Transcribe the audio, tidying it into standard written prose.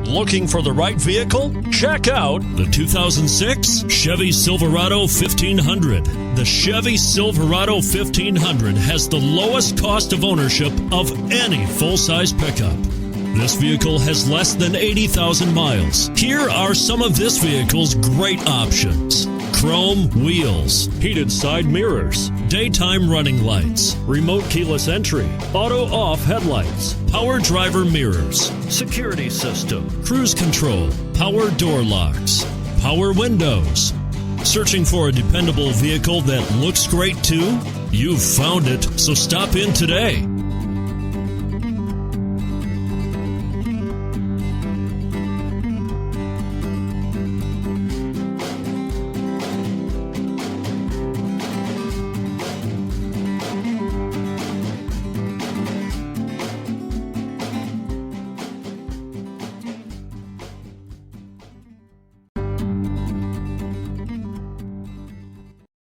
Looking for the right vehicle? Check out the 2006 Chevy Silverado 1500. The Chevy Silverado 1500 has the lowest cost of ownership of any full-size pickup. This vehicle has less than 80,000 miles. Here are some of this vehicle's great options: chrome wheels, heated side mirrors, daytime running lights, remote keyless entry, auto-off headlights, power driver mirrors, security system, cruise control, power door locks, power windows. Searching for a dependable vehicle that looks great too? You've found it, so stop in today.